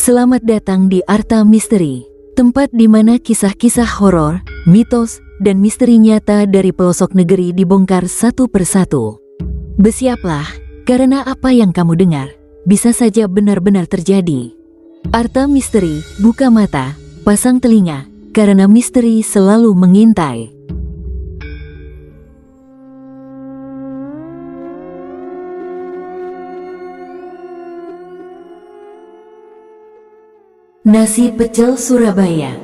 Selamat datang di Arta Misteri, tempat di mana kisah-kisah horor, mitos, dan misteri nyata dari pelosok negeri dibongkar satu persatu. Bersiaplah, karena apa yang kamu dengar bisa saja benar-benar terjadi. Arta Misteri, buka mata, pasang telinga, karena misteri selalu mengintai. Nasi pecel Surabaya.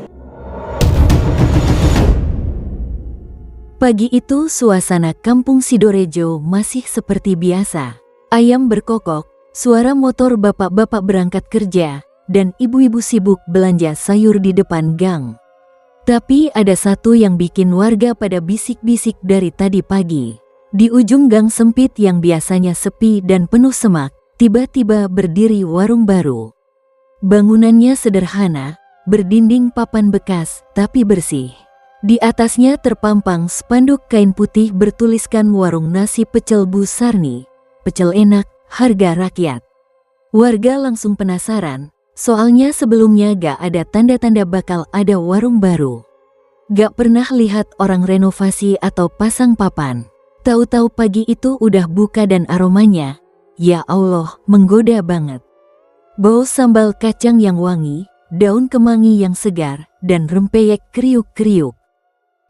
Pagi itu suasana kampung Sidorejo masih seperti biasa. Ayam berkokok, suara motor bapak-bapak berangkat kerja, dan ibu-ibu sibuk belanja sayur di depan gang. Tapi ada satu yang bikin warga pada bisik-bisik dari tadi pagi. Di ujung gang sempit yang biasanya sepi dan penuh semak, tiba-tiba berdiri warung baru. Bangunannya sederhana, berdinding papan bekas tapi bersih. Di atasnya terpampang spanduk kain putih bertuliskan warung nasi pecel Bu Sarni, pecel enak, harga rakyat. Warga langsung penasaran, soalnya sebelumnya gak ada tanda-tanda bakal ada warung baru. Gak pernah lihat orang renovasi atau pasang papan. Tahu-tahu pagi itu udah buka dan aromanya, ya Allah, menggoda banget. Bau sambal kacang yang wangi, daun kemangi yang segar, dan rempeyek kriuk-kriuk.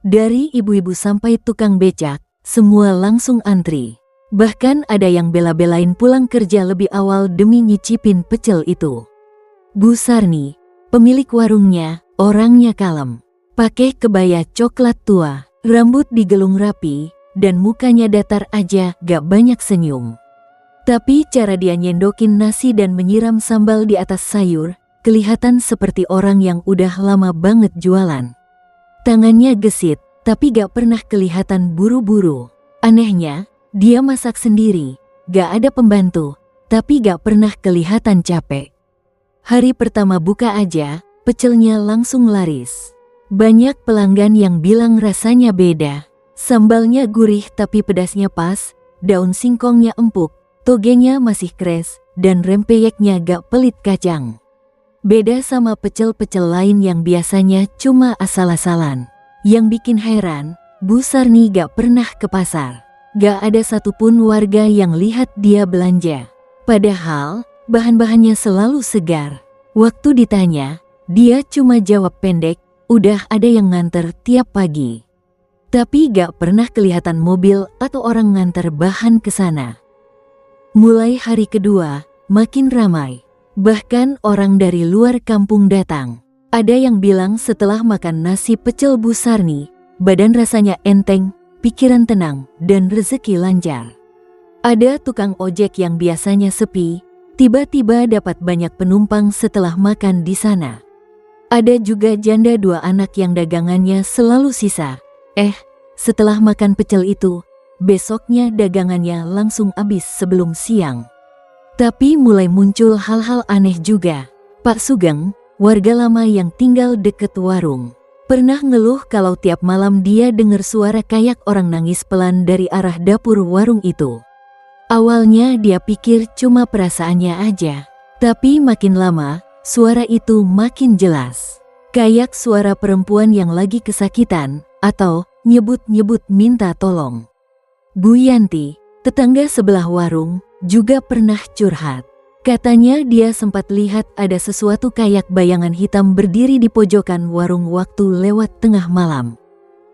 Dari ibu-ibu sampai tukang becak, semua langsung antri. Bahkan ada yang bela-belain pulang kerja lebih awal demi nyicipin pecel itu. Bu Sarni, pemilik warungnya, orangnya kalem. Pakai kebaya coklat tua, rambut digelung rapi, dan mukanya datar aja, gak banyak senyum. Tapi cara dia nyendokin nasi dan menyiram sambal di atas sayur, kelihatan seperti orang yang udah lama banget jualan. Tangannya gesit, tapi gak pernah kelihatan buru-buru. Anehnya, dia masak sendiri, gak ada pembantu, tapi gak pernah kelihatan capek. Hari pertama buka aja, pecelnya langsung laris. Banyak pelanggan yang bilang rasanya beda. Sambalnya gurih tapi pedasnya pas, daun singkongnya empuk, togenya masih kres, dan rempeyeknya gak pelit kacang. Beda sama pecel-pecel lain yang biasanya cuma asal-asalan. Yang bikin heran, Bu Sarni gak pernah ke pasar. Gak ada satupun warga yang lihat dia belanja. Padahal, bahan-bahannya selalu segar. Waktu ditanya, dia cuma jawab pendek, udah ada yang nganter tiap pagi. Tapi gak pernah kelihatan mobil atau orang nganter bahan ke sana. Mulai hari kedua, makin ramai. Bahkan orang dari luar kampung datang. Ada yang bilang setelah makan nasi pecel Bu Sarni, badan rasanya enteng, pikiran tenang, dan rezeki lancar. Ada tukang ojek yang biasanya sepi, tiba-tiba dapat banyak penumpang setelah makan di sana. Ada juga janda 2 anak yang dagangannya selalu sisa. Setelah makan pecel itu, besoknya dagangannya langsung habis sebelum siang. Tapi mulai muncul hal-hal aneh juga. Pak Sugeng, warga lama yang tinggal deket warung, pernah ngeluh kalau tiap malam dia dengar suara kayak orang nangis pelan dari arah dapur warung itu. Awalnya dia pikir cuma perasaannya aja. Tapi makin lama, suara itu makin jelas. Kayak suara perempuan yang lagi kesakitan, atau nyebut-nyebut minta tolong. Bu Yanti, tetangga sebelah warung, juga pernah curhat. Katanya dia sempat lihat ada sesuatu kayak bayangan hitam berdiri di pojokan warung waktu lewat tengah malam.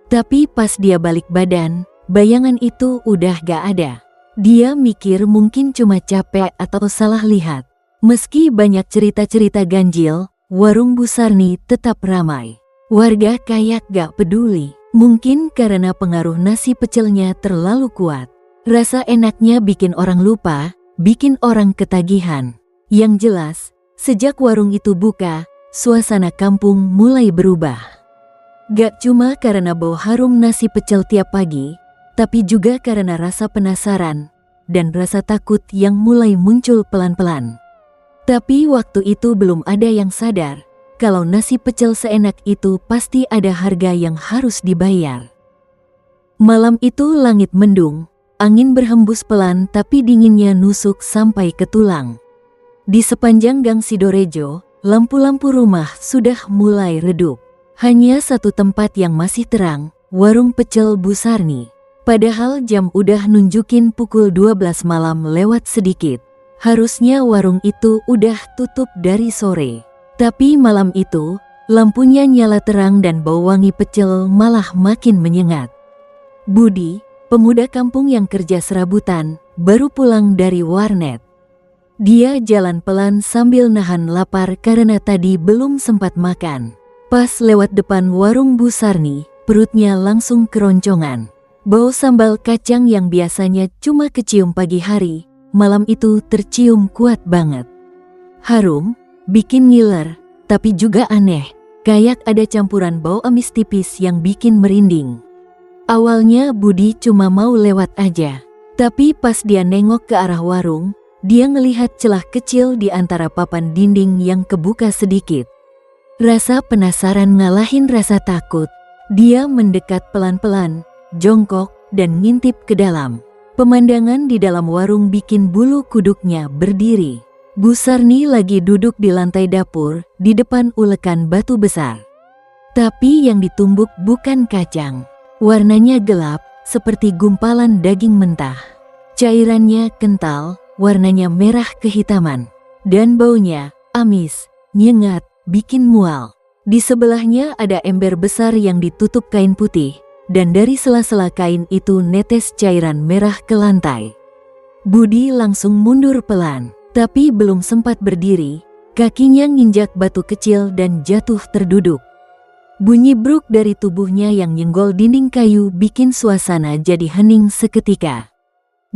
Tapi pas dia balik badan, bayangan itu udah gak ada. Dia mikir mungkin cuma capek atau salah lihat. Meski banyak cerita-cerita ganjil, warung Bu Sarni tetap ramai. Warga kayak gak peduli. Mungkin karena pengaruh nasi pecelnya terlalu kuat. Rasa enaknya bikin orang lupa, bikin orang ketagihan. Yang jelas, sejak warung itu buka, suasana kampung mulai berubah. Gak cuma karena bau harum nasi pecel tiap pagi, tapi juga karena rasa penasaran dan rasa takut yang mulai muncul pelan-pelan. Tapi waktu itu belum ada yang sadar kalau nasi pecel seenak itu pasti ada harga yang harus dibayar. Malam itu langit mendung, angin berhembus pelan tapi dinginnya nusuk sampai ke tulang. Di sepanjang gang Sidorejo, lampu-lampu rumah sudah mulai redup. Hanya satu tempat yang masih terang, warung pecel Bu Sarni. Padahal jam udah nunjukin pukul 12 malam lewat sedikit. Harusnya warung itu udah tutup dari sore. Tapi malam itu, lampunya nyala terang dan bau wangi pecel malah makin menyengat. Budi, pemuda kampung yang kerja serabutan, baru pulang dari warnet. Dia jalan pelan sambil nahan lapar karena tadi belum sempat makan. Pas lewat depan warung Bu Sarni, perutnya langsung keroncongan. Bau sambal kacang yang biasanya cuma kecium pagi hari, malam itu tercium kuat banget. Harum, bikin ngiler, tapi juga aneh. Kayak ada campuran bau amis tipis yang bikin merinding. Awalnya Budi cuma mau lewat aja. Tapi pas dia nengok ke arah warung, dia ngelihat celah kecil di antara papan dinding yang kebuka sedikit. Rasa penasaran ngalahin rasa takut. Dia mendekat pelan-pelan, jongkok, dan ngintip ke dalam. Pemandangan di dalam warung bikin bulu kuduknya berdiri. Bu Sarni lagi duduk di lantai dapur, di depan ulekan batu besar. Tapi yang ditumbuk bukan kacang. Warnanya gelap, seperti gumpalan daging mentah. Cairannya kental, warnanya merah kehitaman. Dan baunya, amis, nyengat, bikin mual. Di sebelahnya ada ember besar yang ditutup kain putih, dan dari sela-sela kain itu netes cairan merah ke lantai. Budi langsung mundur pelan, tapi belum sempat berdiri, kakinya nginjak batu kecil dan jatuh terduduk. Bunyi bruk dari tubuhnya yang nyenggol dinding kayu bikin suasana jadi hening seketika.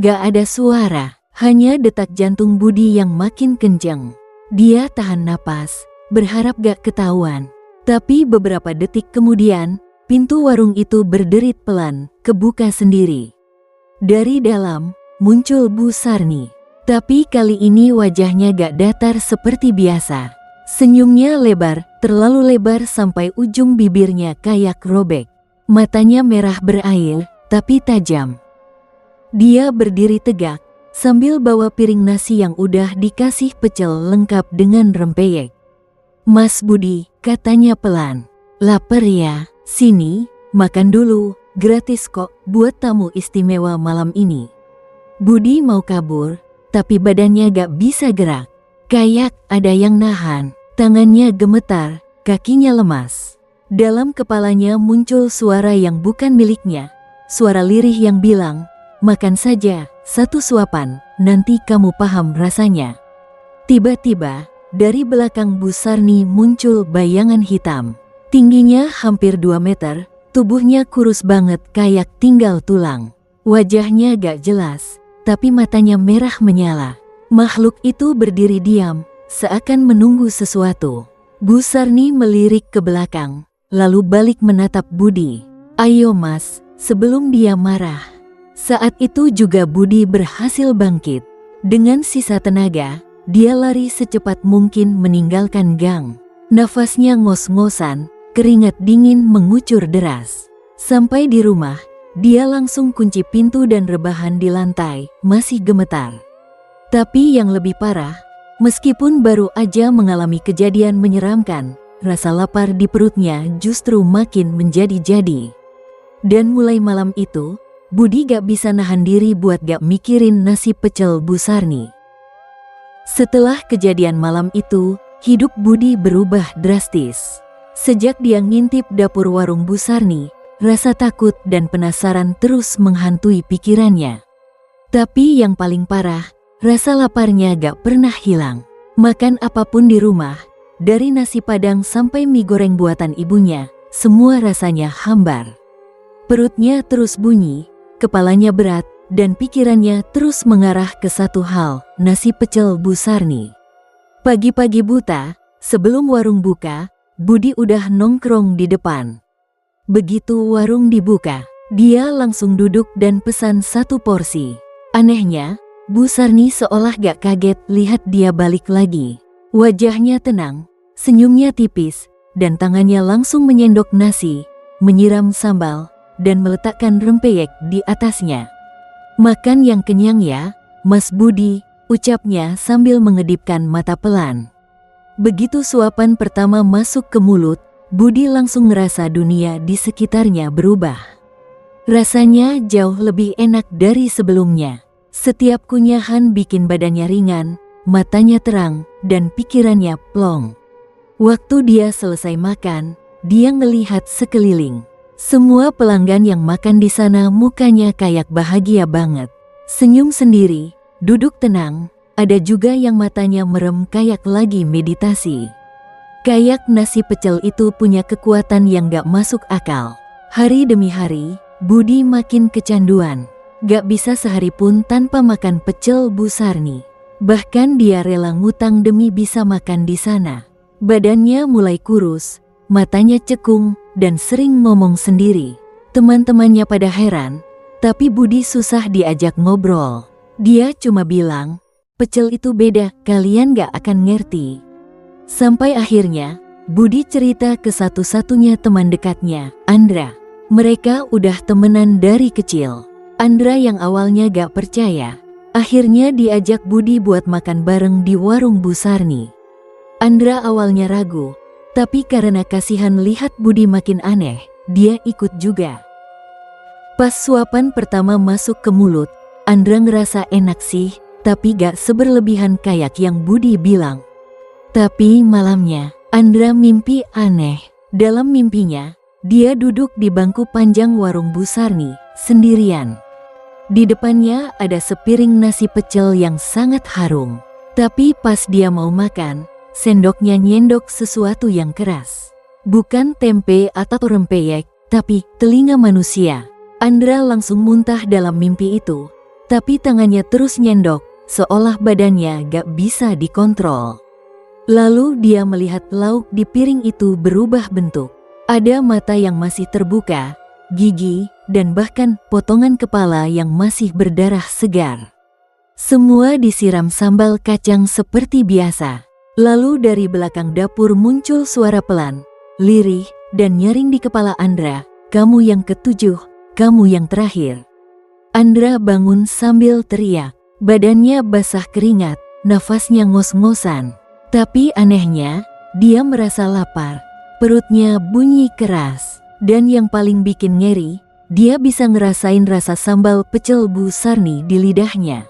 Gak ada suara, hanya detak jantung Budi yang makin kencang. Dia tahan napas, berharap gak ketahuan. Tapi beberapa detik kemudian, pintu warung itu berderit pelan, kebuka sendiri. Dari dalam, muncul Bu Sarni. Tapi kali ini wajahnya gak datar seperti biasa. Senyumnya lebar, terlalu lebar sampai ujung bibirnya kayak robek. Matanya merah berair, tapi tajam. Dia berdiri tegak, sambil bawa piring nasi yang udah dikasih pecel lengkap dengan rempeyek. "Mas Budi," katanya pelan. "Laper ya? Sini, makan dulu, gratis kok buat tamu istimewa malam ini." Budi mau kabur, tapi badannya gak bisa gerak. Kayak ada yang nahan, tangannya gemetar, kakinya lemas. Dalam kepalanya muncul suara yang bukan miliknya, suara lirih yang bilang, "Makan saja, satu suapan, nanti kamu paham rasanya." Tiba-tiba, dari belakang Bu Sarni muncul bayangan hitam. Tingginya hampir 2 meter, tubuhnya kurus banget kayak tinggal tulang. Wajahnya gak jelas, tapi matanya merah menyala. Makhluk itu berdiri diam, seakan menunggu sesuatu. Bu Sarni melirik ke belakang, lalu balik menatap Budi. "Ayo mas," sebelum dia marah. Saat itu juga Budi berhasil bangkit. Dengan sisa tenaga, dia lari secepat mungkin meninggalkan gang. Nafasnya ngos-ngosan, keringat dingin mengucur deras. Sampai di rumah, dia langsung kunci pintu dan rebahan di lantai, masih gemetar. Tapi yang lebih parah, meskipun baru aja mengalami kejadian menyeramkan, rasa lapar di perutnya justru makin menjadi-jadi. Dan mulai malam itu, Budi gak bisa nahan diri buat gak mikirin nasib pecel Bu Sarni. Setelah kejadian malam itu, hidup Budi berubah drastis. Sejak dia ngintip dapur warung Bu Sarni, rasa takut dan penasaran terus menghantui pikirannya. Tapi yang paling parah, rasa laparnya gak pernah hilang. Makan apapun di rumah, dari nasi padang sampai mie goreng buatan ibunya, semua rasanya hambar. Perutnya terus bunyi, kepalanya berat, dan pikirannya terus mengarah ke satu hal, nasi pecel Bu Sarni. Pagi-pagi buta, sebelum warung buka, Budi udah nongkrong di depan. Begitu warung dibuka, dia langsung duduk dan pesan satu porsi. Anehnya, Bu Sarni seolah gak kaget lihat dia balik lagi. Wajahnya tenang, senyumnya tipis, dan tangannya langsung menyendok nasi, menyiram sambal, dan meletakkan rempeyek di atasnya. "Makan yang kenyang ya, Mas Budi," ucapnya sambil mengedipkan mata pelan. Begitu suapan pertama masuk ke mulut, Budi langsung ngerasa dunia di sekitarnya berubah. Rasanya jauh lebih enak dari sebelumnya. Setiap kunyahan bikin badannya ringan, matanya terang, dan pikirannya plong. Waktu dia selesai makan, dia ngelihat sekeliling. Semua pelanggan yang makan di sana mukanya kayak bahagia banget. Senyum sendiri, duduk tenang, ada juga yang matanya merem kayak lagi meditasi. Kayak nasi pecel itu punya kekuatan yang gak masuk akal. Hari demi hari, Budi makin kecanduan. Gak bisa sehari pun tanpa makan pecel Bu Sarni. Bahkan dia rela ngutang demi bisa makan di sana. Badannya mulai kurus, matanya cekung, dan sering ngomong sendiri. Teman-temannya pada heran, tapi Budi susah diajak ngobrol. Dia cuma bilang, pecel itu beda, kalian gak akan ngerti. Sampai akhirnya, Budi cerita ke satu-satunya teman dekatnya, Andra. Mereka udah temenan dari kecil. Andra yang awalnya gak percaya, akhirnya diajak Budi buat makan bareng di warung Bu Sarni. Andra awalnya ragu, tapi karena kasihan lihat Budi makin aneh, dia ikut juga. Pas suapan pertama masuk ke mulut, Andra ngerasa enak sih, tapi gak seberlebihan kayak yang Budi bilang. Tapi malamnya, Andra mimpi aneh. Dalam mimpinya, dia duduk di bangku panjang warung Bu Sarni, sendirian. Di depannya ada sepiring nasi pecel yang sangat harum. Tapi pas dia mau makan, sendoknya nyendok sesuatu yang keras. Bukan tempe atau rempeyek, tapi telinga manusia. Andra langsung muntah dalam mimpi itu, tapi tangannya terus nyendok, seolah badannya gak bisa dikontrol. Lalu dia melihat lauk di piring itu berubah bentuk. Ada mata yang masih terbuka, gigi, dan bahkan potongan kepala yang masih berdarah segar. Semua disiram sambal kacang seperti biasa. Lalu dari belakang dapur muncul suara pelan, lirih, dan nyaring di kepala Andra, "Kamu yang ketujuh, kamu yang terakhir." Andra bangun sambil teriak. Badannya basah keringat, nafasnya ngos-ngosan. Tapi anehnya, dia merasa lapar. Perutnya bunyi keras. Dan yang paling bikin ngeri, dia bisa ngerasain rasa sambal pecel Bu Sarni di lidahnya.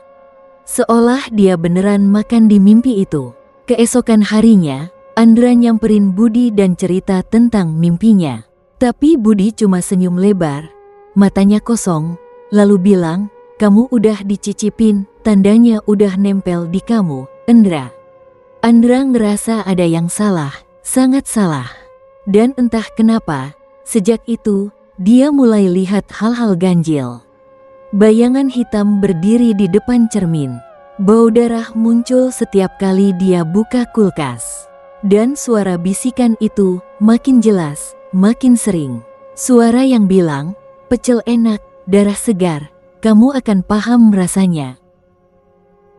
Seolah dia beneran makan di mimpi itu. Keesokan harinya, Andra nyamperin Budi dan cerita tentang mimpinya. Tapi Budi cuma senyum lebar, matanya kosong, lalu bilang, "Kamu udah dicicipin, tandanya udah nempel di kamu, Andra." Andra ngerasa ada yang salah, sangat salah. Dan entah kenapa, sejak itu, dia mulai lihat hal-hal ganjil. Bayangan hitam berdiri di depan cermin. Bau darah muncul setiap kali dia buka kulkas. Dan suara bisikan itu makin jelas, makin sering. Suara yang bilang, "Pecel enak, darah segar, kamu akan paham rasanya."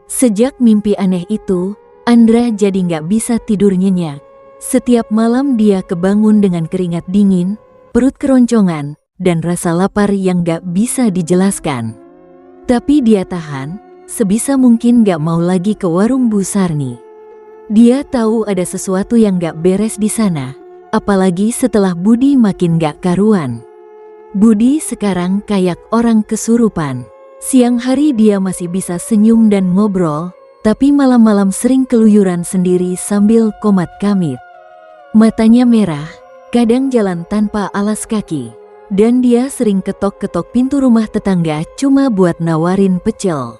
Sejak mimpi aneh itu, Andra jadi nggak bisa tidur nyenyak. Setiap malam dia kebangun dengan keringat dingin, perut keroncongan, dan rasa lapar yang gak bisa dijelaskan. Tapi dia tahan, sebisa mungkin gak mau lagi ke warung Bu Sarni. Dia tahu ada sesuatu yang gak beres di sana, apalagi setelah Budi makin gak karuan. Budi sekarang kayak orang kesurupan. Siang hari dia masih bisa senyum dan ngobrol, tapi malam-malam sering keluyuran sendiri sambil komat kamit. Matanya merah, kadang jalan tanpa alas kaki, dan dia sering ketok-ketok pintu rumah tetangga cuma buat nawarin pecel.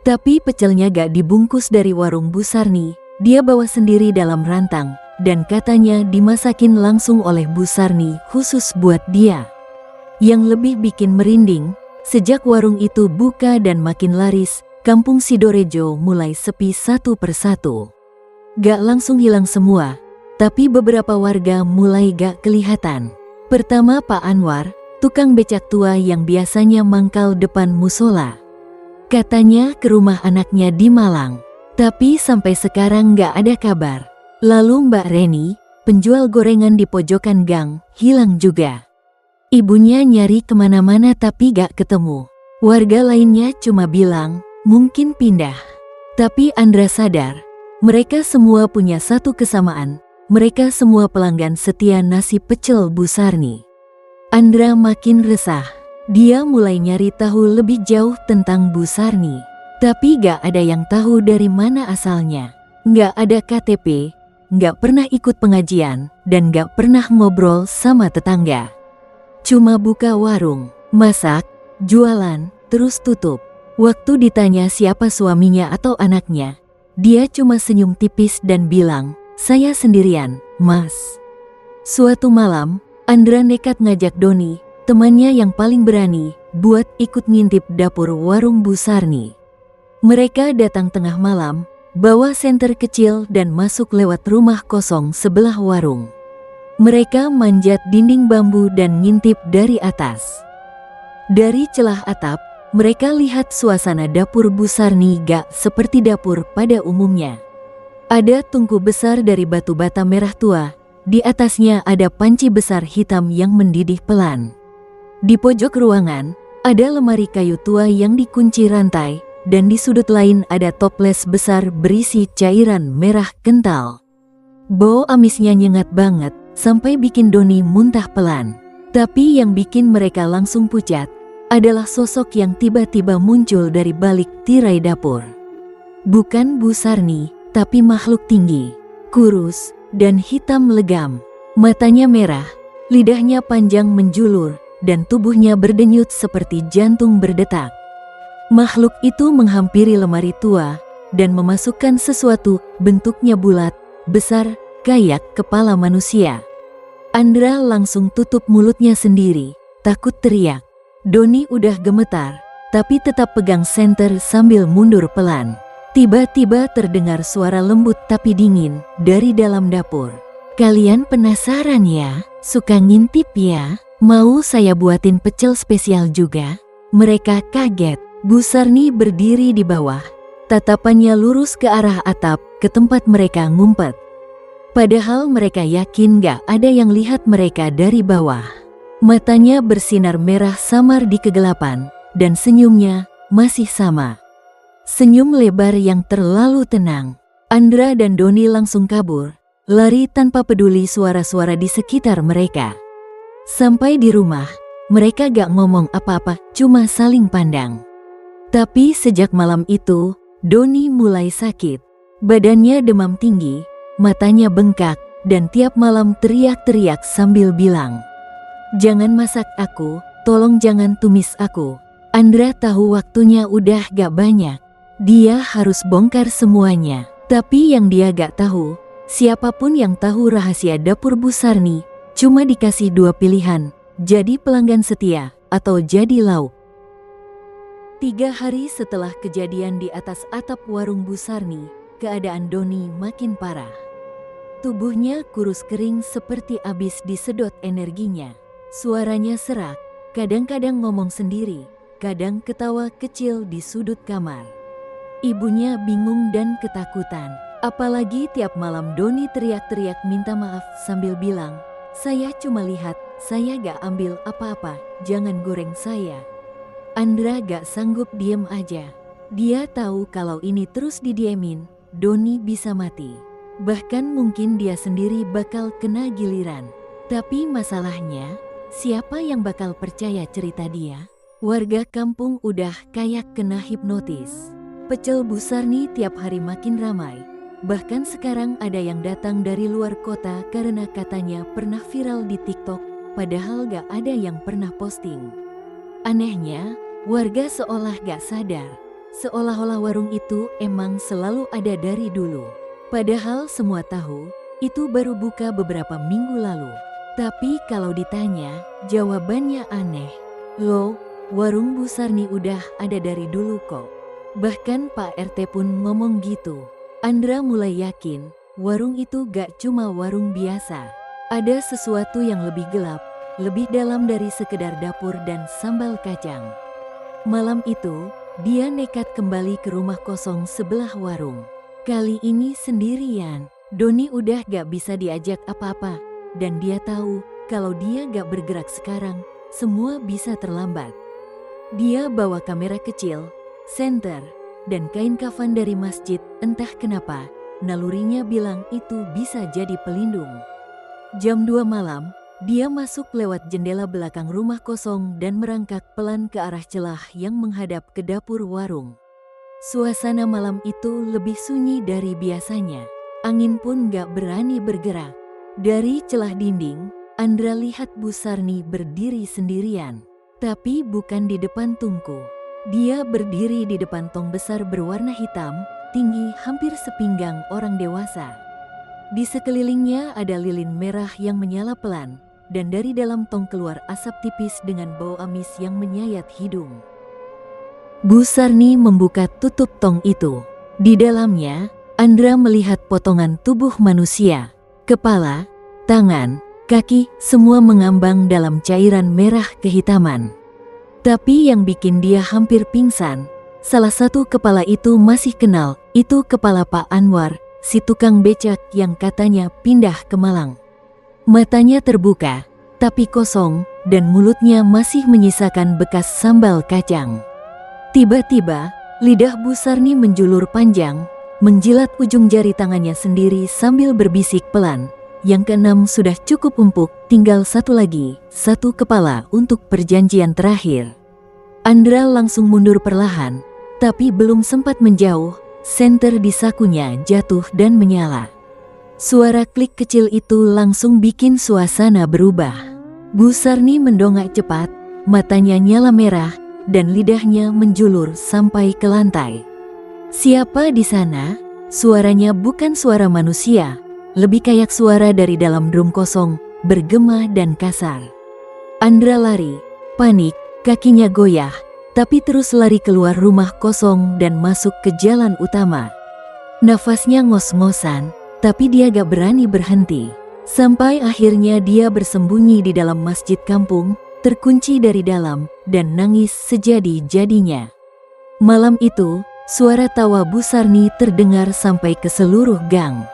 Tapi pecelnya gak dibungkus dari warung Bu Sarni, dia bawa sendiri dalam rantang, dan katanya dimasakin langsung oleh Bu Sarni khusus buat dia. Yang lebih bikin merinding, sejak warung itu buka dan makin laris, kampung Sidorejo mulai sepi satu persatu. Gak langsung hilang semua, tapi beberapa warga mulai gak kelihatan. Pertama Pak Anwar, tukang becak tua yang biasanya mangkal depan musola. Katanya ke rumah anaknya di Malang, tapi sampai sekarang gak ada kabar. Lalu Mbak Reni, penjual gorengan di pojokan gang, hilang juga. Ibunya nyari kemana-mana tapi gak ketemu. Warga lainnya cuma bilang, mungkin pindah. Tapi Andra sadar, Mereka semua punya satu kesamaan, mereka semua pelanggan setia nasi pecel Bu Sarni. Andra makin resah. Dia mulai nyari tahu lebih jauh tentang Bu Sarni. Tapi gak ada yang tahu dari mana asalnya. Gak ada KTP, gak pernah ikut pengajian, dan gak pernah ngobrol sama tetangga. Cuma buka warung, masak, jualan, terus tutup. Waktu ditanya siapa suaminya atau anaknya, dia cuma senyum tipis dan bilang, "Saya sendirian, Mas." Suatu malam, Andra nekat ngajak Doni, temannya yang paling berani, buat ikut ngintip dapur warung Bu Sarni. Mereka datang tengah malam, bawa senter kecil dan masuk lewat rumah kosong sebelah warung. Mereka manjat dinding bambu dan ngintip dari atas. Dari celah atap, mereka lihat suasana dapur Bu Sarni gak seperti dapur pada umumnya. Ada tungku besar dari batu bata merah tua, di atasnya ada panci besar hitam yang mendidih pelan. Di pojok ruangan, ada lemari kayu tua yang dikunci rantai, dan di sudut lain ada toples besar berisi cairan merah kental. Bau amisnya nyengat banget, sampai bikin Doni muntah pelan. Tapi yang bikin mereka langsung pucat, adalah sosok yang tiba-tiba muncul dari balik tirai dapur. Bukan Bu Sarni, tapi makhluk tinggi, kurus, dan hitam legam. Matanya merah, lidahnya panjang menjulur, dan tubuhnya berdenyut seperti jantung berdetak. Makhluk itu menghampiri lemari tua, dan memasukkan sesuatu, bentuknya bulat, besar, kayak kepala manusia. Andra langsung tutup mulutnya sendiri, takut teriak. Doni udah gemetar, tapi tetap pegang senter sambil mundur pelan. Tiba-tiba terdengar suara lembut tapi dingin dari dalam dapur. "Kalian penasaran ya? Suka ngintip ya? Mau saya buatin pecel spesial juga?" Mereka kaget. Bu Sarni berdiri di bawah. Tatapannya lurus ke arah atap, ke tempat mereka ngumpet. Padahal mereka yakin gak ada yang lihat mereka dari bawah. Matanya bersinar merah samar di kegelapan, dan senyumnya masih sama. Senyum lebar yang terlalu tenang. Andra dan Doni langsung kabur, lari tanpa peduli suara-suara di sekitar mereka. Sampai di rumah, mereka gak ngomong apa-apa, cuma saling pandang. Tapi sejak malam itu, Doni mulai sakit. Badannya demam tinggi, matanya bengkak, dan tiap malam teriak-teriak sambil bilang, "Jangan masak aku, tolong jangan tumis aku." Andra tahu waktunya udah gak banyak. Dia harus bongkar semuanya. Tapi yang dia gak tahu, siapapun yang tahu rahasia dapur Bu Sarni, cuma dikasih dua pilihan, jadi pelanggan setia, atau jadi lauk. 3 hari setelah kejadian di atas atap warung Bu Sarni, keadaan Doni makin parah. Tubuhnya kurus kering seperti abis disedot energinya. Suaranya serak, kadang-kadang ngomong sendiri, kadang ketawa kecil di sudut kamar. Ibunya bingung dan ketakutan. Apalagi tiap malam Doni teriak-teriak minta maaf sambil bilang, "Saya cuma lihat, saya gak ambil apa-apa, jangan goreng saya." Andra gak sanggup diem aja. Dia tahu kalau ini terus didiemin, Doni bisa mati. Bahkan mungkin dia sendiri bakal kena giliran. Tapi masalahnya, siapa yang bakal percaya cerita dia? Warga kampung udah kayak kena hipnotis. Pecel Bu Sarni tiap hari makin ramai. Bahkan sekarang ada yang datang dari luar kota karena katanya pernah viral di TikTok, padahal gak ada yang pernah posting. Anehnya, warga seolah gak sadar, seolah-olah warung itu emang selalu ada dari dulu. Padahal semua tahu, itu baru buka beberapa minggu lalu. Tapi kalau ditanya, jawabannya aneh. "Loh, warung Bu Sarni udah ada dari dulu kok." Bahkan Pak RT pun ngomong gitu. Andra mulai yakin, warung itu gak cuma warung biasa. Ada sesuatu yang lebih gelap, lebih dalam dari sekedar dapur dan sambal kacang. Malam itu, dia nekat kembali ke rumah kosong sebelah warung. Kali ini sendirian. Doni udah gak bisa diajak apa-apa, dan dia tahu kalau dia gak bergerak sekarang, semua bisa terlambat. Dia bawa kamera kecil, senter, dan kain kafan dari masjid. Entah kenapa, nalurinya bilang itu bisa jadi pelindung. Jam 2 malam, dia masuk lewat jendela belakang rumah kosong dan merangkak pelan ke arah celah yang menghadap ke dapur warung. Suasana malam itu lebih sunyi dari biasanya. Angin pun gak berani bergerak. Dari celah dinding, Andra lihat Bu Sarni berdiri sendirian. Tapi bukan di depan tungku. Dia berdiri di depan tong besar berwarna hitam, tinggi hampir sepinggang orang dewasa. Di sekelilingnya ada lilin merah yang menyala pelan, dan dari dalam tong keluar asap tipis dengan bau amis yang menyayat hidung. Bu Sarni membuka tutup tong itu. Di dalamnya, Andra melihat potongan tubuh manusia, kepala, tangan, kaki, semua mengambang dalam cairan merah kehitaman. Tapi yang bikin dia hampir pingsan, salah satu kepala itu masih kenal, itu kepala Pak Anwar, si tukang becak yang katanya pindah ke Malang. Matanya terbuka, tapi kosong, dan mulutnya masih menyisakan bekas sambal kacang. Tiba-tiba, lidah Bu Sarni menjulur panjang, menjilat ujung jari tangannya sendiri sambil berbisik pelan. Yang keenam sudah cukup empuk, tinggal satu lagi, satu kepala untuk perjanjian terakhir. Andra langsung mundur perlahan, tapi belum sempat menjauh, senter di sakunya jatuh dan menyala. Suara klik kecil itu langsung bikin suasana berubah. Bu Sarni mendongak cepat, matanya nyala merah, dan lidahnya menjulur sampai ke lantai. Siapa di sana? Suaranya bukan suara manusia, lebih kayak suara dari dalam drum kosong, bergema dan kasar. Andra lari, panik, kakinya goyah, tapi terus lari keluar rumah kosong dan masuk ke jalan utama. Nafasnya ngos-ngosan, tapi dia gak berani berhenti. Sampai akhirnya dia bersembunyi di dalam masjid kampung, terkunci dari dalam, dan nangis sejadi-jadinya. Malam itu, suara tawa Bu Sarni terdengar sampai ke seluruh gang.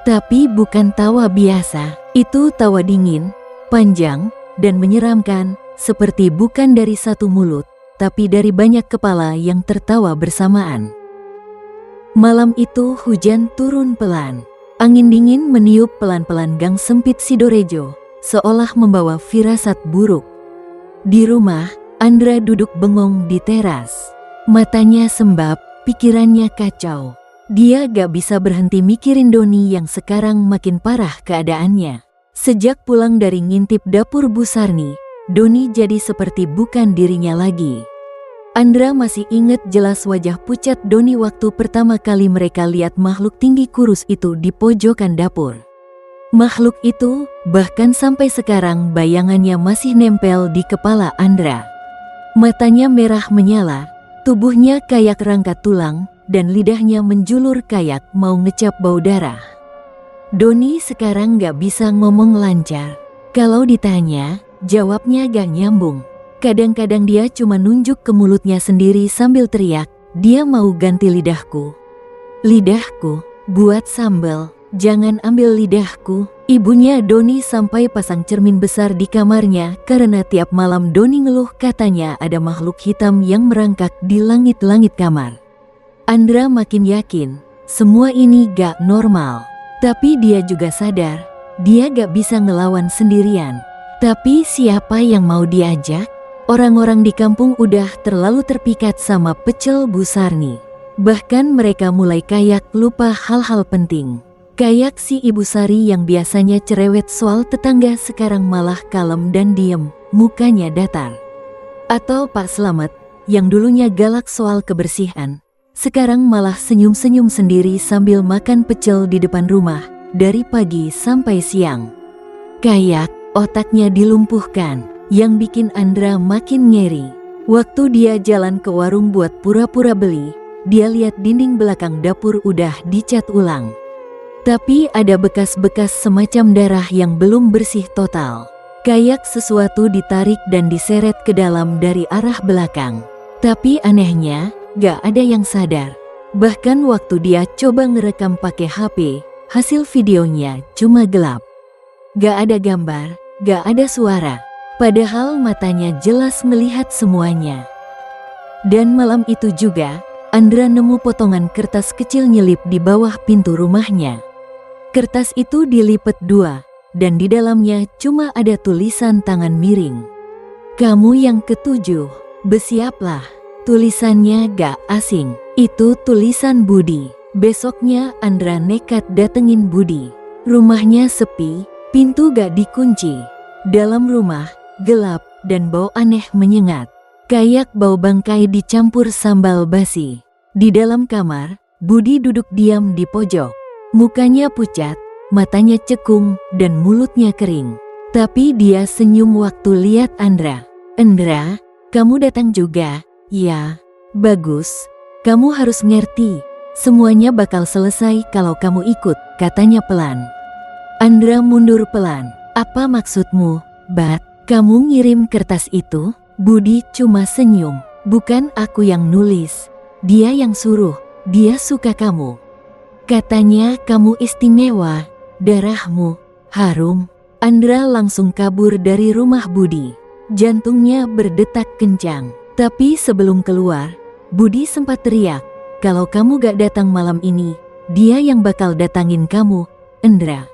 Tapi bukan tawa biasa, itu tawa dingin, panjang, dan menyeramkan, seperti bukan dari satu mulut, tapi dari banyak kepala yang tertawa bersamaan. Malam itu hujan turun pelan. Angin dingin meniup pelan-pelan gang sempit Sidorejo, seolah membawa firasat buruk. Di rumah, Andra duduk bengong di teras. Matanya sembab, pikirannya kacau. Dia gak bisa berhenti mikirin Doni yang sekarang makin parah keadaannya. Sejak pulang dari ngintip dapur Bu Sarni, Doni jadi seperti bukan dirinya lagi. Andra masih ingat jelas wajah pucat Doni waktu pertama kali mereka lihat makhluk tinggi kurus itu di pojokan dapur. Makhluk itu, bahkan sampai sekarang bayangannya masih nempel di kepala Andra. Matanya merah menyala, tubuhnya kayak rangka tulang, dan lidahnya menjulur kayak mau ngecap bau darah. Doni sekarang gak bisa ngomong lancar. Kalau ditanya, jawabnya gak nyambung. Kadang-kadang dia cuma nunjuk ke mulutnya sendiri sambil teriak, "Dia mau ganti lidahku. Lidahku, buat sambal. Jangan ambil lidahku." Ibunya Doni sampai pasang cermin besar di kamarnya karena tiap malam Doni ngeluh katanya ada makhluk hitam yang merangkak di langit-langit kamar. Andra makin yakin, semua ini gak normal. Tapi dia juga sadar, dia gak bisa ngelawan sendirian. Tapi siapa yang mau diajak? Orang-orang di kampung udah terlalu terpikat sama pecel Bu Sarni. Bahkan mereka mulai kayak lupa hal-hal penting. Kayak si Ibu Sari yang biasanya cerewet soal tetangga sekarang malah kalem dan diem, mukanya datar. Atau Pak Slamet, yang dulunya galak soal kebersihan, sekarang malah senyum-senyum sendiri sambil makan pecel di depan rumah, dari pagi sampai siang. Kayak otaknya dilumpuhkan, yang bikin Andra makin ngeri. Waktu dia jalan ke warung buat pura-pura beli, dia lihat dinding belakang dapur udah dicat ulang. Tapi ada bekas-bekas semacam darah yang belum bersih total. Kayak sesuatu ditarik dan diseret ke dalam dari arah belakang. Tapi anehnya, gak ada yang sadar. Bahkan waktu dia coba ngerekam pakai HP, hasil videonya cuma gelap. Gak ada gambar, gak ada suara. Padahal matanya jelas melihat semuanya. Dan malam itu juga, Andra nemu potongan kertas kecil nyelip di bawah pintu rumahnya. Kertas itu dilipat dua, dan di dalamnya cuma ada tulisan tangan miring. "Kamu yang ketujuh, bersiaplah." Tulisannya gak asing, itu tulisan Budi. Besoknya Andra nekat datengin Budi. Rumahnya sepi, pintu gak dikunci. Dalam rumah, gelap dan bau aneh menyengat. Kayak bau bangkai dicampur sambal basi. Di dalam kamar, Budi duduk diam di pojok. Mukanya pucat, matanya cekung, dan mulutnya kering. Tapi dia senyum waktu lihat Andra. "Andra, kamu datang juga?" "Ya, bagus. Kamu harus ngerti, semuanya bakal selesai kalau kamu ikut," katanya pelan. Andra mundur pelan. "Apa maksudmu, Bat? Kamu ngirim kertas itu?" Budi cuma senyum. "Bukan aku yang nulis. Dia yang suruh. Dia suka kamu. Katanya kamu istimewa. Darahmu harum." Andra langsung kabur dari rumah Budi. Jantungnya berdetak kencang. Tapi sebelum keluar, Budi sempat teriak, "Kalau kamu gak datang malam ini, dia yang bakal datangin kamu, Andra."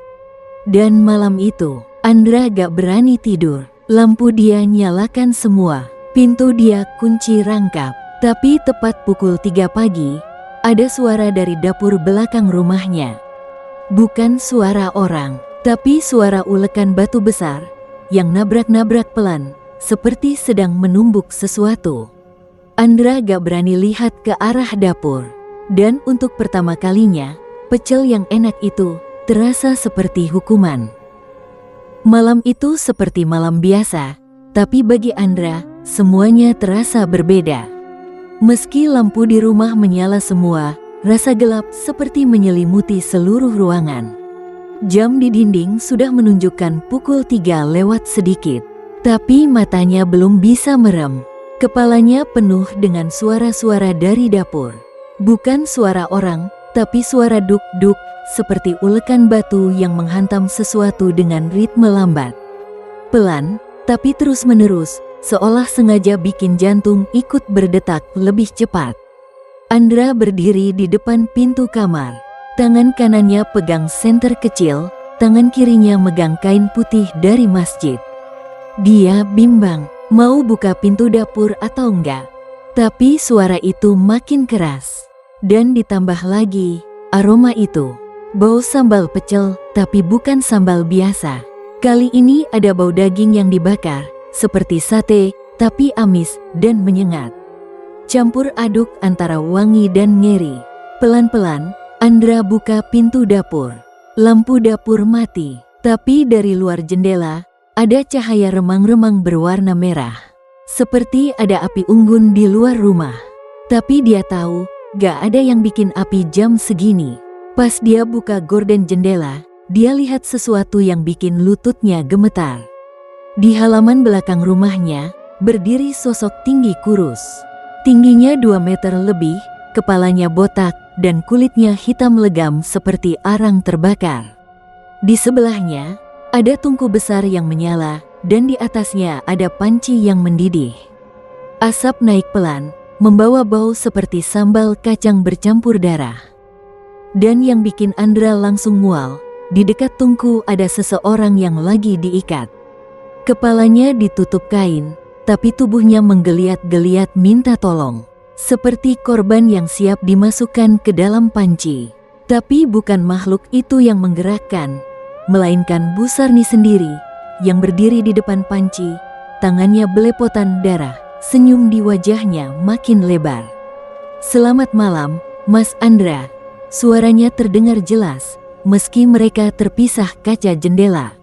Dan malam itu, Andra gak berani tidur. Lampu dia nyalakan semua, pintu dia kunci rangkap. Tapi tepat pukul 3 pagi, ada suara dari dapur belakang rumahnya. Bukan suara orang, tapi suara ulekan batu besar yang nabrak-nabrak pelan, seperti sedang menumbuk sesuatu. Andra gak berani lihat ke arah dapur. Dan untuk pertama kalinya, pecel yang enak itu terasa seperti hukuman. Malam itu seperti malam biasa, tapi bagi Andra, semuanya terasa berbeda. Meski lampu di rumah menyala semua, rasa gelap seperti menyelimuti seluruh ruangan. Jam di dinding sudah menunjukkan pukul 3 lewat sedikit, tapi matanya belum bisa merem. Kepalanya penuh dengan suara-suara dari dapur. Bukan suara orang, tapi suara duk-duk, seperti ulekan batu yang menghantam sesuatu dengan ritme lambat. Pelan, tapi terus-menerus, seolah sengaja bikin jantung ikut berdetak lebih cepat. Andra berdiri di depan pintu kamar. Tangan kanannya pegang senter kecil, tangan kirinya megang kain putih dari masjid. Dia bimbang, mau buka pintu dapur atau enggak. Tapi suara itu makin keras. Dan ditambah lagi, aroma itu. Bau sambal pecel, tapi bukan sambal biasa. Kali ini ada bau daging yang dibakar, seperti sate, tapi amis dan menyengat. Campur aduk antara wangi dan ngeri. Pelan-pelan, Andra buka pintu dapur. Lampu dapur mati, tapi dari luar jendela, ada cahaya remang-remang berwarna merah. Seperti ada api unggun di luar rumah. Tapi dia tahu, gak ada yang bikin api jam segini. Pas dia buka gorden jendela, dia lihat sesuatu yang bikin lututnya gemetar. Di halaman belakang rumahnya, berdiri sosok tinggi kurus. Tingginya 2 meter lebih, kepalanya botak, dan kulitnya hitam legam seperti arang terbakar. Di sebelahnya, ada tungku besar yang menyala, dan di atasnya ada panci yang mendidih. Asap naik pelan, membawa bau seperti sambal kacang bercampur darah. Dan yang bikin Andra langsung mual, di dekat tungku ada seseorang yang lagi diikat. Kepalanya ditutup kain, tapi tubuhnya menggeliat-geliat minta tolong. Seperti korban yang siap dimasukkan ke dalam panci. Tapi bukan makhluk itu yang menggerakkan, melainkan Bu Sarni sendiri, yang berdiri di depan panci, tangannya belepotan darah, senyum di wajahnya makin lebar. "Selamat malam, Mas Andra." Suaranya terdengar jelas, meski mereka terpisah kaca jendela.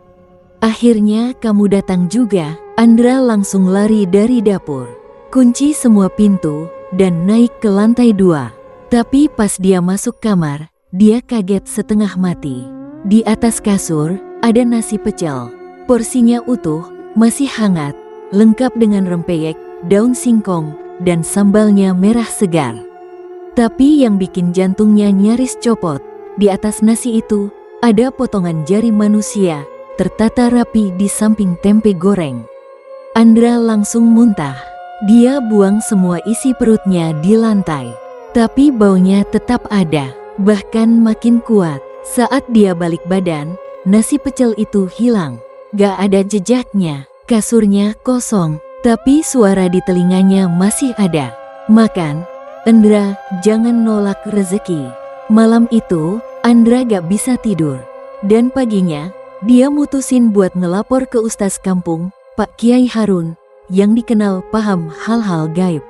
"Akhirnya kamu datang juga." Andra langsung lari dari dapur, kunci semua pintu, dan naik ke lantai 2. Tapi pas dia masuk kamar, dia kaget setengah mati. Di atas kasur, ada nasi pecel. Porsinya utuh, masih hangat, lengkap dengan rempeyek, daun singkong, dan sambalnya merah segar. Tapi yang bikin jantungnya nyaris copot, di atas nasi itu ada potongan jari manusia tertata rapi di samping tempe goreng. Andra langsung muntah. Dia buang semua isi perutnya di lantai. Tapi baunya tetap ada, bahkan makin kuat. Saat dia balik badan, nasi pecel itu hilang. Gak ada jejaknya, kasurnya kosong, tapi suara di telinganya masih ada. Makan, Andra, jangan nolak rezeki. Malam itu, Andra gak bisa tidur. Dan paginya, dia mutusin buat ngelapor ke Ustaz kampung, Pak Kiai Harun, yang dikenal paham hal-hal gaib.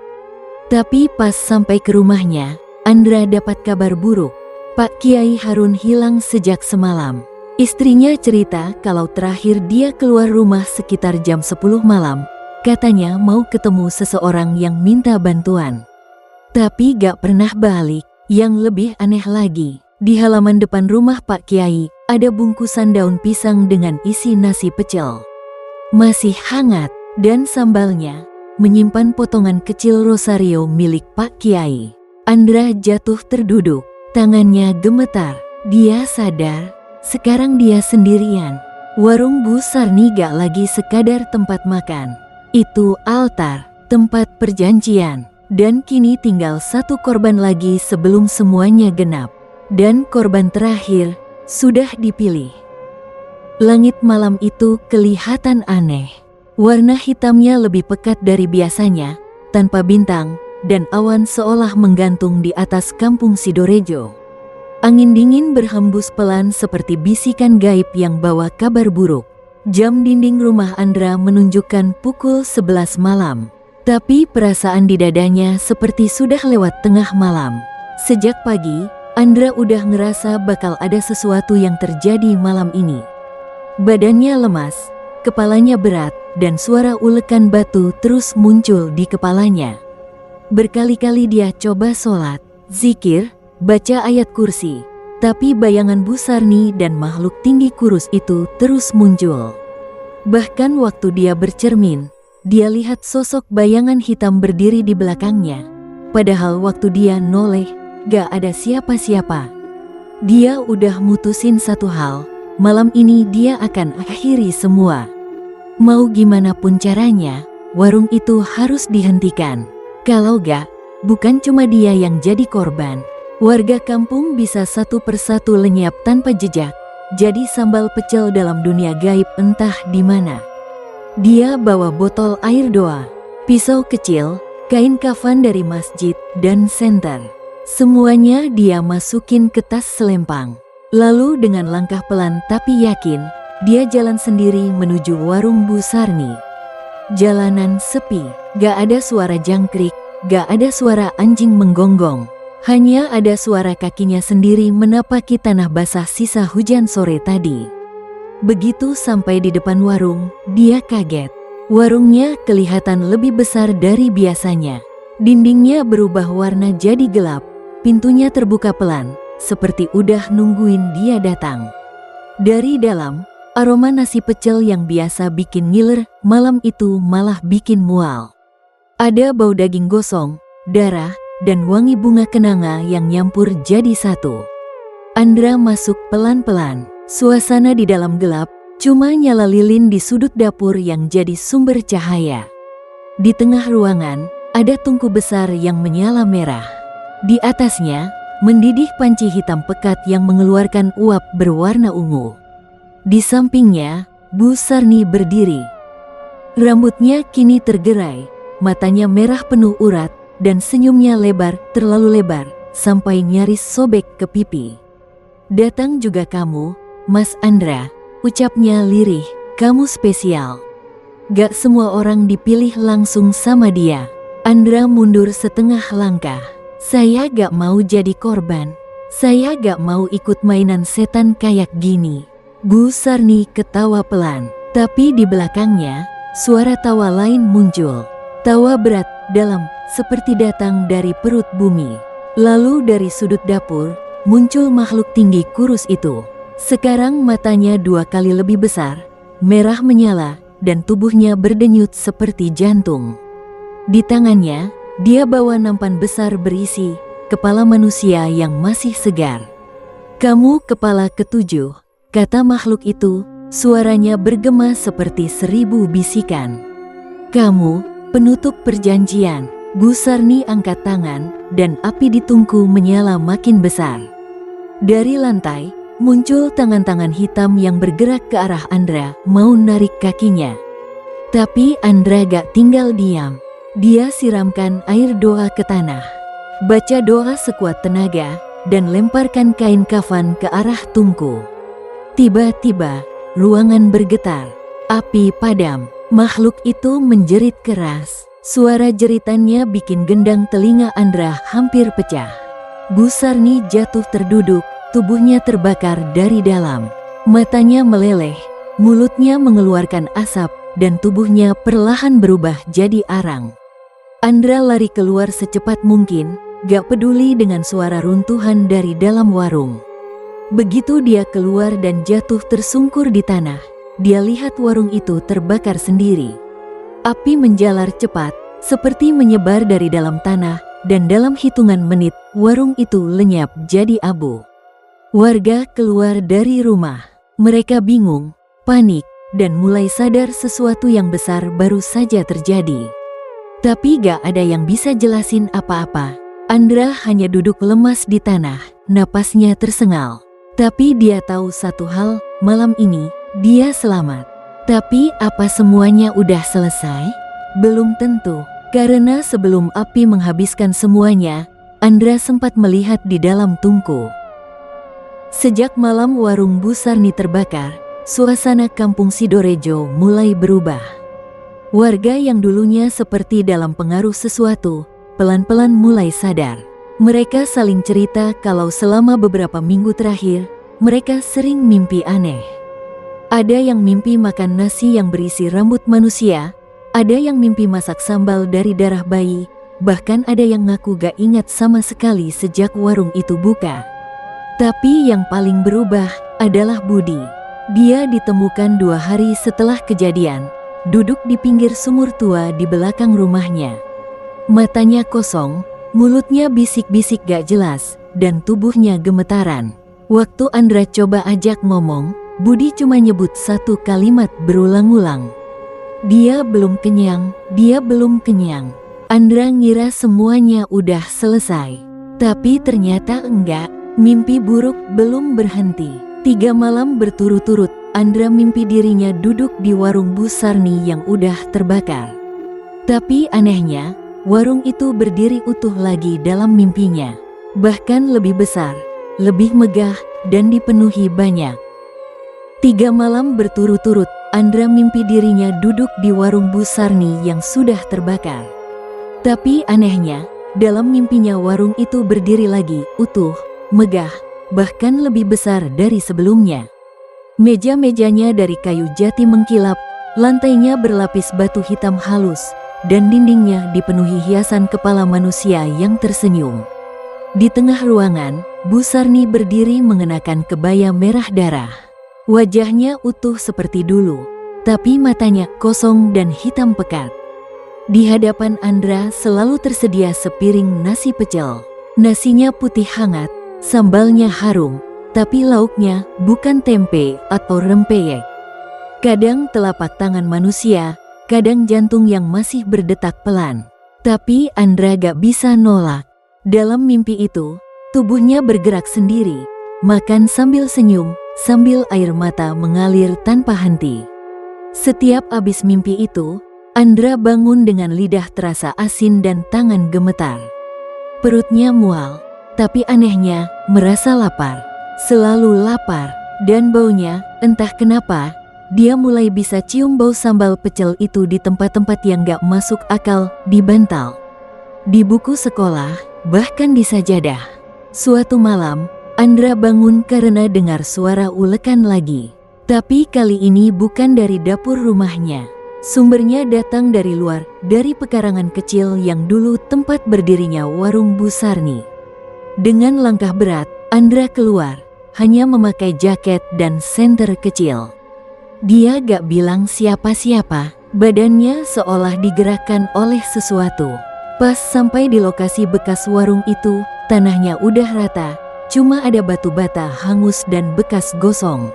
Tapi pas sampai ke rumahnya, Andra dapat kabar buruk. Pak Kiai Harun hilang sejak semalam. Istrinya cerita kalau terakhir dia keluar rumah sekitar jam 10 malam. Katanya mau ketemu seseorang yang minta bantuan. Tapi gak pernah balik. Yang lebih aneh lagi, di halaman depan rumah Pak Kiai, ada bungkusan daun pisang dengan isi nasi pecel. Masih hangat, dan sambalnya menyimpan potongan kecil rosario milik Pak Kiai. Andra jatuh terduduk, tangannya gemetar. Dia sadar, sekarang dia sendirian. Warung Bu Sarni gak lagi sekadar tempat makan. Itu altar, tempat perjanjian. Dan kini tinggal satu korban lagi sebelum semuanya genap. Dan korban terakhir sudah dipilih. Langit malam itu kelihatan aneh. Warna hitamnya lebih pekat dari biasanya, tanpa bintang, dan awan seolah menggantung di atas kampung Sidorejo. Angin dingin berhembus pelan seperti bisikan gaib yang bawa kabar buruk. Jam dinding rumah Andra menunjukkan pukul 11 malam. Tapi perasaan di dadanya seperti sudah lewat tengah malam. Sejak pagi, Andra udah ngerasa bakal ada sesuatu yang terjadi malam ini. Badannya lemas, kepalanya berat, dan suara ulekan batu terus muncul di kepalanya. Berkali-kali dia coba sholat, zikir, baca ayat kursi, tapi bayangan Bu Sarni dan makhluk tinggi kurus itu terus muncul. Bahkan waktu dia bercermin, dia lihat sosok bayangan hitam berdiri di belakangnya. Padahal waktu dia noleh, gak ada siapa-siapa. Dia udah mutusin satu hal, malam ini dia akan akhiri semua. Mau gimana pun caranya, warung itu harus dihentikan. Kalau gak, bukan cuma dia yang jadi korban. Warga kampung bisa satu persatu lenyap tanpa jejak, jadi sambal pecel dalam dunia gaib entah di mana. Dia bawa botol air doa, pisau kecil, kain kafan dari masjid, dan senter. Semuanya dia masukin ke tas selempang. Lalu dengan langkah pelan tapi yakin, dia jalan sendiri menuju warung Bu Sarni. Jalanan sepi, gak ada suara jangkrik, gak ada suara anjing menggonggong. Hanya ada suara kakinya sendiri menapaki tanah basah sisa hujan sore tadi. Begitu sampai di depan warung, dia kaget. Warungnya kelihatan lebih besar dari biasanya. Dindingnya berubah warna jadi gelap, pintunya terbuka pelan, seperti udah nungguin dia datang. Dari dalam, aroma nasi pecel yang biasa bikin ngiler, malam itu malah bikin mual. Ada bau daging gosong, darah, dan wangi bunga kenanga yang nyampur jadi satu. Andra masuk pelan-pelan. Suasana di dalam gelap, cuma nyala lilin di sudut dapur yang jadi sumber cahaya. Di tengah ruangan, ada tungku besar yang menyala merah. Di atasnya, mendidih panci hitam pekat yang mengeluarkan uap berwarna ungu. Di sampingnya, Bu Sarni berdiri. Rambutnya kini tergerai, matanya merah penuh urat, dan senyumnya lebar, terlalu lebar, sampai nyaris sobek ke pipi. "Datang juga kamu, Mas Andra," ucapnya lirih, "kamu spesial. Gak semua orang dipilih langsung sama dia." Andra mundur setengah langkah. "Saya gak mau jadi korban. Saya gak mau ikut mainan setan kayak gini." Bu Sarni ketawa pelan, tapi di belakangnya, suara tawa lain muncul. Tawa berat, dalam, seperti datang dari perut bumi. Lalu dari sudut dapur, muncul makhluk tinggi kurus itu. Sekarang matanya 2 kali lebih besar, merah menyala, dan tubuhnya berdenyut seperti jantung. Di tangannya, dia bawa nampan besar berisi kepala manusia yang masih segar. "Kamu kepala ke-7, kata makhluk itu, suaranya bergema seperti 1000 bisikan. "Kamu, penutup perjanjian, Bu Sarni angkat tangan dan api di tungku menyala makin besar. Dari lantai, muncul tangan-tangan hitam yang bergerak ke arah Andra mau narik kakinya. Tapi Andra gak tinggal diam. Dia siramkan air doa ke tanah. Baca doa sekuat tenaga dan lemparkan kain kafan ke arah tungku. Tiba-tiba, ruangan bergetar. Api padam. Makhluk itu menjerit keras. Suara jeritannya bikin gendang telinga Andra hampir pecah. Bu Sarni jatuh terduduk, tubuhnya terbakar dari dalam. Matanya meleleh, mulutnya mengeluarkan asap, dan tubuhnya perlahan berubah jadi arang. Andra lari keluar secepat mungkin, gak peduli dengan suara runtuhan dari dalam warung. Begitu dia keluar dan jatuh tersungkur di tanah, dia lihat warung itu terbakar sendiri. Api menjalar cepat, seperti menyebar dari dalam tanah, dan dalam hitungan menit, warung itu lenyap jadi abu. Warga keluar dari rumah. Mereka bingung, panik, dan mulai sadar sesuatu yang besar baru saja terjadi. Tapi gak ada yang bisa jelasin apa-apa. Andra hanya duduk lemas di tanah, napasnya tersengal. Tapi dia tahu satu hal, malam ini, dia selamat. Tapi apa semuanya udah selesai? Belum tentu, karena sebelum api menghabiskan semuanya, Andra sempat melihat di dalam tungku. Sejak malam warung Bu Sarni terbakar, suasana kampung Sidorejo mulai berubah. Warga yang dulunya seperti dalam pengaruh sesuatu, pelan-pelan mulai sadar. Mereka saling cerita kalau selama beberapa minggu terakhir, mereka sering mimpi aneh. Ada yang mimpi makan nasi yang berisi rambut manusia, ada yang mimpi masak sambal dari darah bayi, bahkan ada yang ngaku gak ingat sama sekali sejak warung itu buka. Tapi yang paling berubah adalah Budi. Dia ditemukan 2 hari setelah kejadian, duduk di pinggir sumur tua di belakang rumahnya. Matanya kosong, mulutnya bisik-bisik gak jelas, dan tubuhnya gemetaran. Waktu Andra coba ajak ngomong, Budi cuma nyebut satu kalimat berulang-ulang. Dia belum kenyang, dia belum kenyang. Andra ngira semuanya udah selesai. Tapi ternyata enggak, mimpi buruk belum berhenti. 3 malam berturut-turut, Andra mimpi dirinya duduk di warung Bu Sarni yang udah terbakar. Tapi anehnya, warung itu berdiri utuh lagi dalam mimpinya. Bahkan lebih besar, lebih megah, dan dipenuhi banyak. 3 malam berturut-turut, Andra mimpi dirinya duduk di warung Bu Sarni yang sudah terbakar. Tapi anehnya, dalam mimpinya warung itu berdiri lagi, utuh, megah, bahkan lebih besar dari sebelumnya. Meja-mejanya dari kayu jati mengkilap, lantainya berlapis batu hitam halus, dan dindingnya dipenuhi hiasan kepala manusia yang tersenyum. Di tengah ruangan, Bu Sarni berdiri mengenakan kebaya merah darah. Wajahnya utuh seperti dulu, tapi matanya kosong dan hitam pekat. Di hadapan Andra selalu tersedia sepiring nasi pecel. Nasinya putih hangat, sambalnya harum, tapi lauknya bukan tempe atau rempeyek. Kadang telapak tangan manusia, kadang jantung yang masih berdetak pelan. Tapi Andra gak bisa nolak. Dalam mimpi itu, tubuhnya bergerak sendiri, makan sambil senyum, sambil air mata mengalir tanpa henti. Setiap abis mimpi itu, Andra bangun dengan lidah terasa asin dan tangan gemetar. Perutnya mual, tapi anehnya merasa lapar. Selalu lapar, dan baunya, entah kenapa, dia mulai bisa cium bau sambal pecel itu di tempat-tempat yang gak masuk akal, di bantal, di buku sekolah, bahkan di sajadah. Suatu malam, Andra bangun karena dengar suara ulekan lagi. Tapi kali ini bukan dari dapur rumahnya. Sumbernya datang dari luar, dari pekarangan kecil yang dulu tempat berdirinya warung Bu Sarni. Dengan langkah berat, Andra keluar, hanya memakai jaket dan senter kecil. Dia gak bilang siapa-siapa, badannya seolah digerakkan oleh sesuatu. Pas sampai di lokasi bekas warung itu, tanahnya udah rata, cuma ada batu bata hangus dan bekas gosong.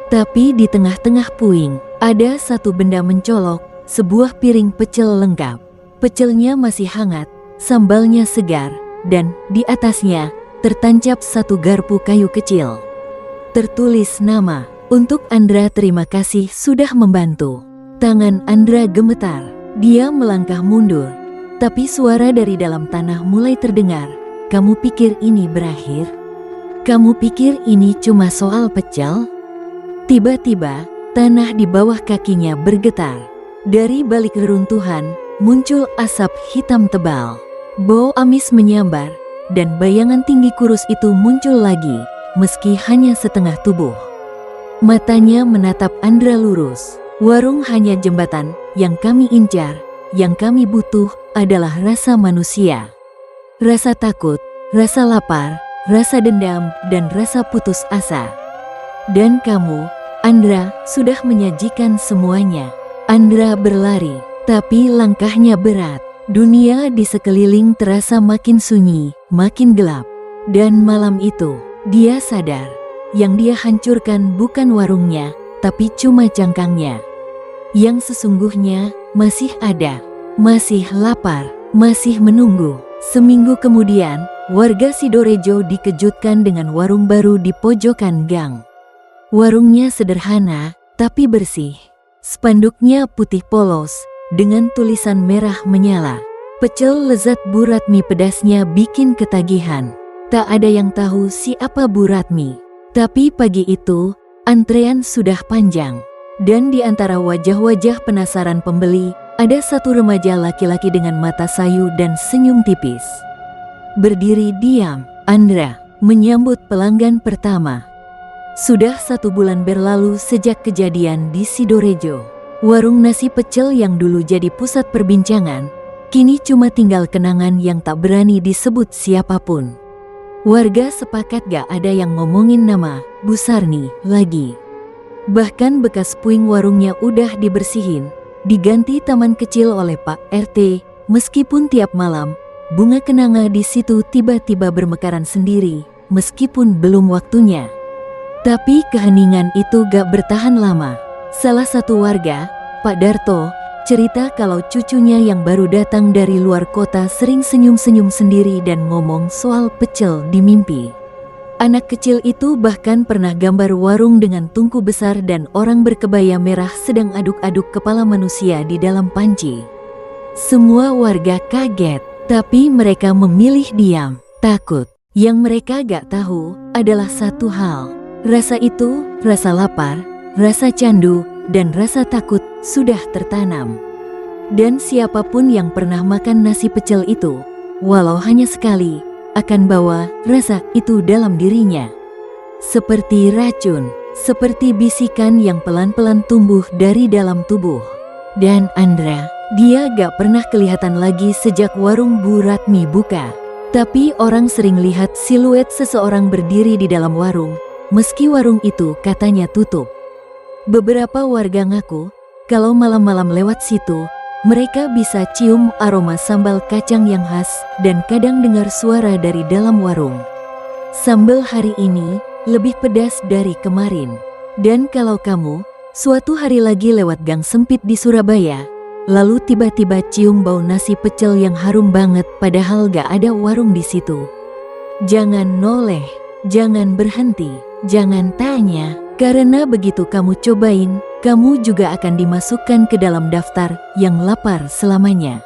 Tapi di tengah-tengah puing, ada satu benda mencolok, sebuah piring pecel lengkap. Pecelnya masih hangat, sambalnya segar, dan di atasnya tertancap satu garpu kayu kecil. Tertulis nama, "Untuk Andra, terima kasih sudah membantu." Tangan Andra gemetar, dia melangkah mundur. Tapi suara dari dalam tanah mulai terdengar, "Kamu pikir ini berakhir? Kamu pikir ini cuma soal pecel?" Tiba-tiba, tanah di bawah kakinya bergetar. Dari balik reruntuhan, muncul asap hitam tebal. Bau amis menyambar, dan bayangan tinggi kurus itu muncul lagi, meski hanya setengah tubuh. Matanya menatap Andra lurus. "Warung hanya jembatan, yang kami incar, yang kami butuh adalah rasa manusia. Rasa takut, rasa lapar, rasa dendam, dan rasa putus asa. Dan kamu, Andra, sudah menyajikan semuanya." Andra berlari, tapi langkahnya berat. Dunia di sekeliling terasa makin sunyi, makin gelap. Dan malam itu, dia sadar, yang dia hancurkan bukan warungnya, tapi cuma cangkangnya. Yang sesungguhnya masih ada, masih lapar, masih menunggu. Seminggu kemudian, warga Sidorejo dikejutkan dengan warung baru di pojokan gang. Warungnya sederhana, tapi bersih. Spanduknya putih polos, dengan tulisan merah menyala. Pecel lezat Bu Ratmi pedasnya bikin ketagihan. Tak ada yang tahu siapa Bu Ratmi. Tapi pagi itu, antrean sudah panjang. Dan di antara wajah-wajah penasaran pembeli, ada satu remaja laki-laki dengan mata sayu dan senyum tipis. Berdiri diam, Andra menyambut pelanggan pertama. Sudah 1 bulan berlalu sejak kejadian di Sidorejo. Warung nasi pecel yang dulu jadi pusat perbincangan, kini cuma tinggal kenangan yang tak berani disebut siapapun. Warga sepakat gak ada yang ngomongin nama Bu Sarni lagi. Bahkan bekas puing warungnya udah dibersihin, diganti taman kecil oleh Pak RT, meskipun tiap malam, bunga kenanga di situ tiba-tiba bermekaran sendiri, meskipun belum waktunya. Tapi keheningan itu gak bertahan lama. Salah satu warga, Pak Darto, cerita kalau cucunya yang baru datang dari luar kota sering senyum-senyum sendiri dan ngomong soal pecel di mimpi. Anak kecil itu bahkan pernah gambar warung dengan tungku besar dan orang berkebaya merah sedang aduk-aduk kepala manusia di dalam panci. Semua warga kaget, tapi mereka memilih diam, takut. Yang mereka gak tahu adalah satu hal. Rasa itu, rasa lapar, rasa candu, dan rasa takut sudah tertanam. Dan siapapun yang pernah makan nasi pecel itu, walau hanya sekali, akan bawa rasa itu dalam dirinya. Seperti racun, seperti bisikan yang pelan-pelan tumbuh dari dalam tubuh. Dan Andra, dia gak pernah kelihatan lagi sejak warung Bu Ratmi buka. Tapi orang sering lihat siluet seseorang berdiri di dalam warung, meski warung itu katanya tutup. Beberapa warga ngaku, kalau malam-malam lewat situ, mereka bisa cium aroma sambal kacang yang khas dan kadang dengar suara dari dalam warung. Sambal hari ini lebih pedas dari kemarin. Dan kalau kamu suatu hari lagi lewat gang sempit di Surabaya, lalu tiba-tiba cium bau nasi pecel yang harum banget padahal gak ada warung di situ, jangan noleh, jangan berhenti, jangan tanya, karena begitu kamu cobain, kamu juga akan dimasukkan ke dalam daftar yang lapar selamanya.